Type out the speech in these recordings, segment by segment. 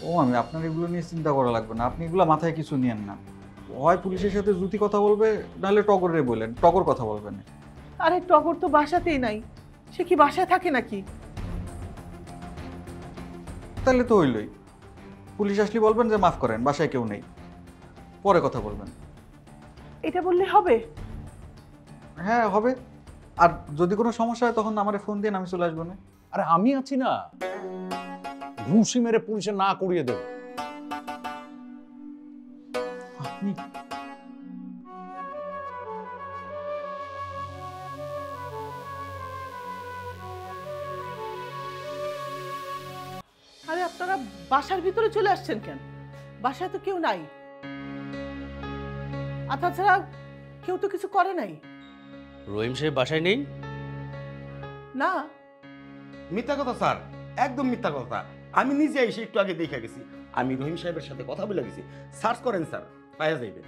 ও আমি আপনার এগুলো নিয়ে চিন্তা করা লাগবে না, আপনি এগুলো মাথায় কিছু নিয়েন না। হয় পুলিশের সাথে জুতি কথা বলবে, নাহলে টগরে বললেন, টগর কথা বলবেন। আরে টগর তো বাসাতেই নাই, সে কি বাসায় থাকে নাকি? তাহলে তো হইলই, পুলিশ আসলে বলবেন যে মাফ করেন বাসায় কেউ নেই, পরে কথা বলবেন। এটা বললে হবে? হ্যাঁ হবে। আর যদি কোনো সমস্যা হয় তখন আমারে ফোন দিন, আমি চলে আসবো না। আরে আমি আছি না, ঘুষি মেরে পুলিশে না করিয়ে দেব। আপনি আরে আপনারা বাসার ভিতরে চলে আসছেন কেন? বাসায় তো কেউ নাই, আর তাছাড়া কেউ তো কিছু করে নাই। রহিম সাহেব বাসায় নেই? না। মিথ্যা কথা স্যার, একদম মিথ্যা কথা। আমি নিজে এসে একটু আগে দেখে গেছি, আমি রহিম সাহেবের সাথে কথা বলে গেছি। সার্চ করেন স্যার, পাওয়া যাইবে।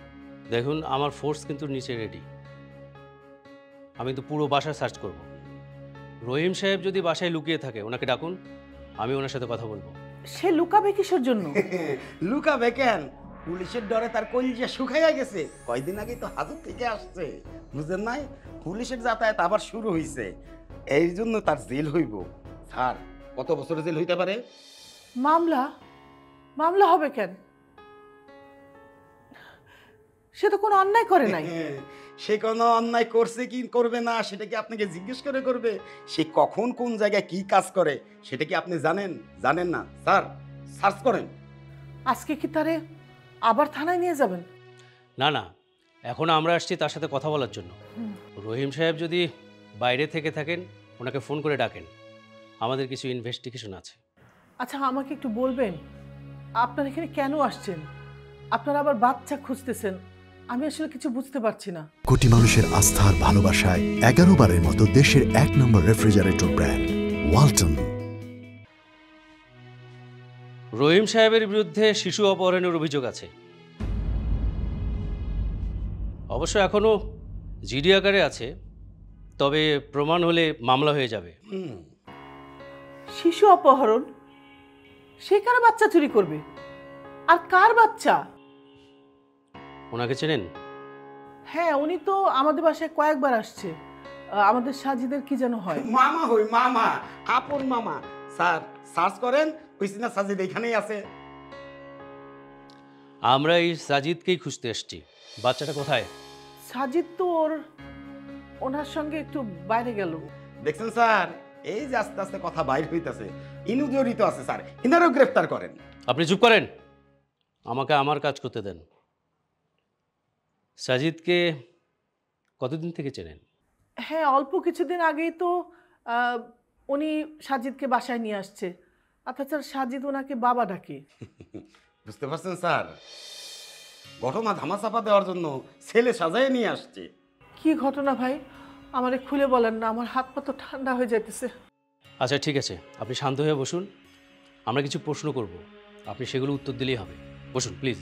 দেখুন আমার ফোর্স কিন্তু নিচে রেডি, আমি তো পুরো বাসা সার্চ করব। রহিম সাহেব যদি বাসায় লুকিয়ে থাকে ওনাকে ডাকুন, আমি ওনার সাথে কথা বলবো। সে লুকাবে কিসের জন্য? লুকাবে কেন? পুলিশের ডরে তার কলিজা শুকাইয়া গেছে, কয়দিন আগে তো হাজত থেকে আসছে, বুঝলেন নাই? পুলিশের যাতায়াত আবার শুরু হইছে, এই জন্য তার জেল হইব। স্যার, কত বছরের জেল হইতে পারে? মামলা? মামলা হবে কেন? সে তো কোনো অন্যায় করে নাই। সে কোনো অন্যায় করছে কি করবে না সেটা কি আপনাকে জিজ্ঞেস করে করবে? সে কখন কোন জায়গায় কি কাজ করে সেটা কি আপনি জানেন? জানেন না স্যার, সার্চ করেন। আজকে কি তারে আবার থানায় নিয়ে যাবেন? না না, এখন আমরা আসছি তার সাথে কথা বলার জন্য। রহিম সাহেব যদি বাইরে থেকে থাকেন ওনাকে ফোন করে ডাকেন, আমাদের কিছু ইনভেস্টিগেশন আছে। আচ্ছা আমাকে একটু বলবেন, আপনারা এখানে কেন আসছেন? আপনারা আবার বাচ্চা খুঁজতেছেন, আমি আসলে কিছু বুঝতে পারছি না। কোটি মানুষের আস্থার ভালোবাসায় 11 বারের মতো দেশের 1 নম্বর রেফ্রিজারেটর ব্র্যান্ড ওয়ালটন। রহিম সাহেবের বিরুদ্ধে শিশু অপহরণের অভিযোগ আছে, অবশ্য এখনো জিডি আকারে আছে, তবে প্রমাণ হলে মামলা হয়ে যাবে। শিশু অপহরণ? সে কার বাচ্চা চুরি করবে? আর কার বাচ্চা? ওনাকে চেনেন? হ্যাঁ, উনি তো আমাদের বাসায় কয়েকবার আসছে। আমাদের সাজিদের কি যেন হয়। মামা হই, মামা, আপন মামা। স্যার, সার্চ করেন, কইছি না সাজিদ এখানেই আছে। আমরা এই সাজিদকেই খুঁজতে এসেছি। বাচ্চাটা কোথায়? সাজিদ তো ওনার সঙ্গে একটু বাইরে গেল। দেখছেন স্যার, এই যে আস্তে আস্তে কথা বাইর হইতাছে, ইনু জড়িত আছে স্যার, ইনারও গ্রেফতার করেন। আপনি চুপ করেন, আমাকে আমার কাজ করতে দেন। সাজিদকে কতদিন থেকে চেনেন? হ্যাঁ, অল্প কিছুদিন আগেই তো উনি সাজিদকে বাসায় নিয়ে আসছে। আর তাছাড়া সাজিদ ওনাকে বাবা ডাকে। বুঝতে পারছেন স্যার, ঘটনা ধামাচাপা দেওয়ার জন্য ছেলে সাজায় নিয়ে আসছে। কি ঘটনা ভাই, আমারে খুলে বলেন না, আমার হাত পা তো ঠান্ডা হয়ে যাইতেছে। আচ্ছা ঠিক আছে, আপনি শান্ত হয়ে বসুন, আমরা কিছু প্রশ্ন করব, আপনি সেগুলো উত্তর দিলেই হবে। বসুন প্লিজ।